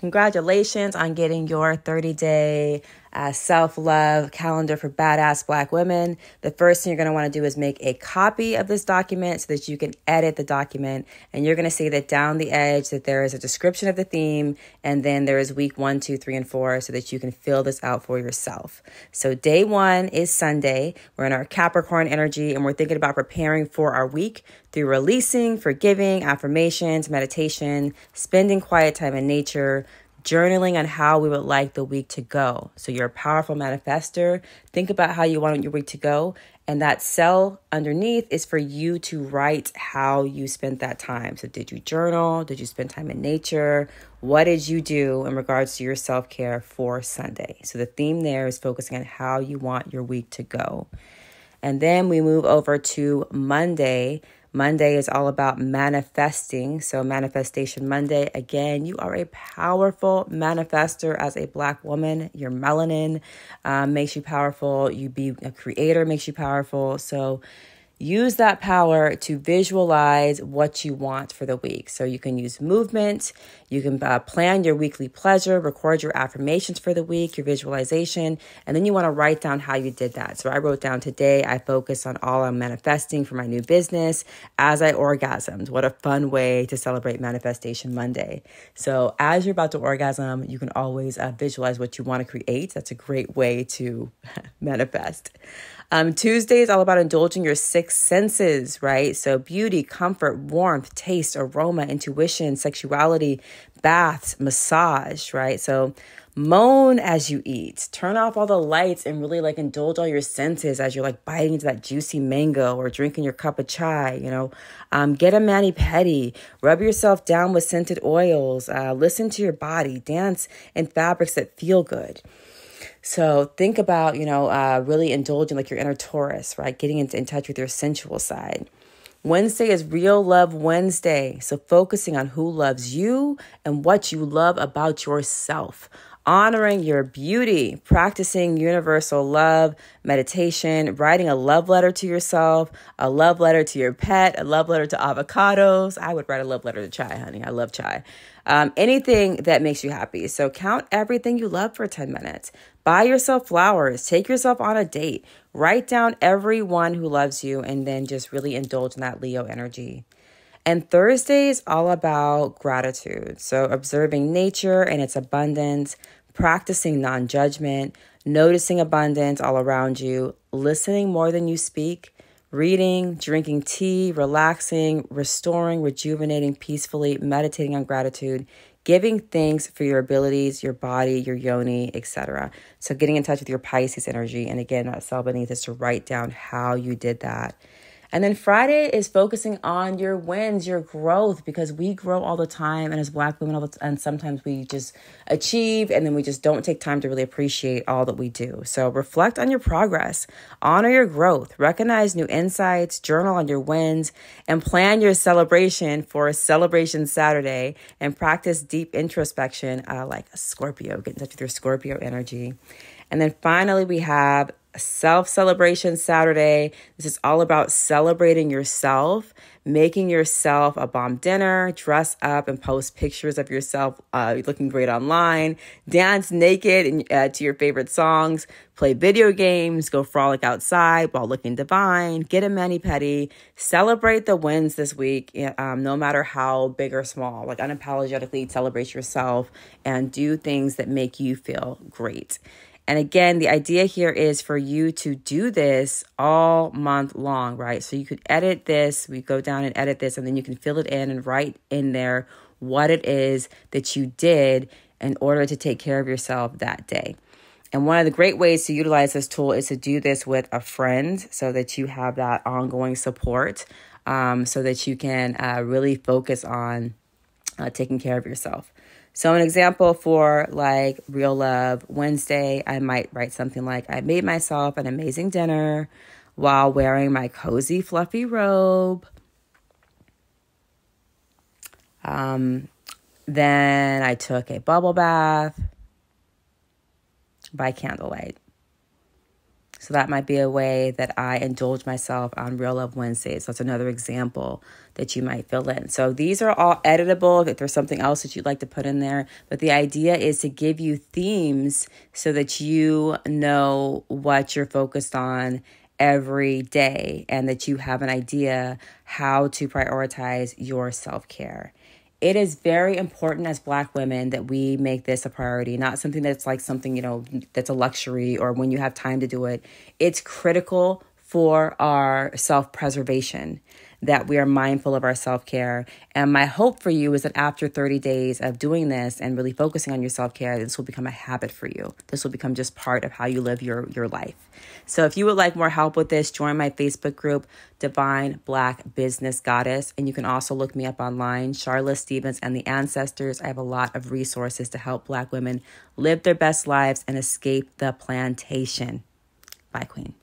Congratulations on getting your 30-day self-love calendar for badass Black women. The first thing you're going to want to do is make a copy of this document so that you can edit the document. And you're going to see that down the edge that there is a description of the theme, and then there is week 1, 2, 3, and 4 so that you can fill this out for yourself. So day 1 is Sunday. We're in our Capricorn energy, and we're thinking about preparing for our week through releasing, forgiving, affirmations, meditation, spending quiet time in nature, journaling on how we would like the week to go. So you're a powerful manifester. Think about how you want your week to go. And that cell underneath is for you to write how you spent that time. So did you journal? Did you spend time in nature? What did you do in regards to your self-care for Sunday? So the theme there is focusing on how you want your week to go. And then we move over to Monday. Monday is all about manifesting. So Manifestation Monday, again, you are a powerful manifester as a Black woman. Your melanin makes you powerful. You be a creator makes you powerful. So use that power to visualize what you want for the week. So you can use movement. You can plan your weekly pleasure, record your affirmations for the week, your visualization, and then you want to write down how you did that. So I wrote down today, I focused on all I'm manifesting for my new business as I orgasmed. What a fun way to celebrate Manifestation Monday. So as you're about to orgasm, you can always visualize what you want to create. That's a great way to manifest. Tuesday is all about indulging your 6 senses, right? So beauty, comfort, warmth, taste, aroma, intuition, sexuality, baths, massage, right? So moan as you eat. Turn off all the lights and really indulge all your senses as you're biting into that juicy mango or drinking your cup of chai, Get a mani-pedi. Rub yourself down with scented oils. Listen to your body. Dance in fabrics that feel good. So think about, really indulging your inner Taurus, right? Getting in touch with your sensual side. Wednesday is Real Love Wednesday. So focusing on who loves you and what you love about yourself. Honoring your beauty, practicing universal love, meditation, writing a love letter to yourself, a love letter to your pet, a love letter to avocados. I would write a love letter to chai, honey. I love chai. Anything that makes you happy. So count everything you love for 10 minutes. Buy yourself flowers. Take yourself on a date. Write down everyone who loves you and then just really indulge in that Leo energy. And Thursday is all about gratitude. So observing nature and its abundance, practicing non-judgment, noticing abundance all around you, listening more than you speak, reading, drinking tea, relaxing, restoring, rejuvenating peacefully, meditating on gratitude, giving thanks for your abilities, your body, your yoni, etc. So getting in touch with your Pisces energy. And again, that cell beneath is to write down how you did that. And then Friday is focusing on your wins, your growth, because we grow all the time. And as Black women, and sometimes we just achieve and then we just don't take time to really appreciate all that we do. So reflect on your progress, honor your growth, recognize new insights, journal on your wins, and plan your celebration for a Celebration Saturday and practice deep introspection like a Scorpio. Get in touch with your Scorpio energy. And then finally, we have Self-Celebration Saturday. This is all about celebrating yourself, making yourself a bomb dinner, dress up and post pictures of yourself looking great online, dance naked to your favorite songs, play video games, go frolic outside while looking divine, get a mani-pedi, celebrate the wins this week, no matter how big or small. Unapologetically celebrate yourself and do things that make you feel great. And again, the idea here is for you to do this all month long, right? So you could edit this, we go down and edit this, and then you can fill it in and write in there what it is that you did in order to take care of yourself that day. And one of the great ways to utilize this tool is to do this with a friend so that you have that ongoing support, so that you can really focus on taking care of yourself. So an example for Real Love Wednesday, I might write something like, I made myself an amazing dinner while wearing my cozy, fluffy robe. Then I took a bubble bath by candlelight. So that might be a way that I indulge myself on Real Love Wednesdays. So that's another example that you might fill in. So these are all editable if there's something else that you'd like to put in there. But the idea is to give you themes so that you know what you're focused on every day and that you have an idea how to prioritize your self-care. It is very important as Black women that we make this a priority, not something that's like something, that's a luxury or when you have time to do it. It's critical for our self-preservation that we are mindful of our self-care. And my hope for you is that after 30 days of doing this and really focusing on your self-care, this will become a habit for you. This will become just part of how you live your life. So if you would like more help with this, join my Facebook group, Divine Black Business Goddess. And you can also look me up online, Charlotte Stevens and the Ancestors. I have a lot of resources to help Black women live their best lives and escape the plantation. Bye, Queen.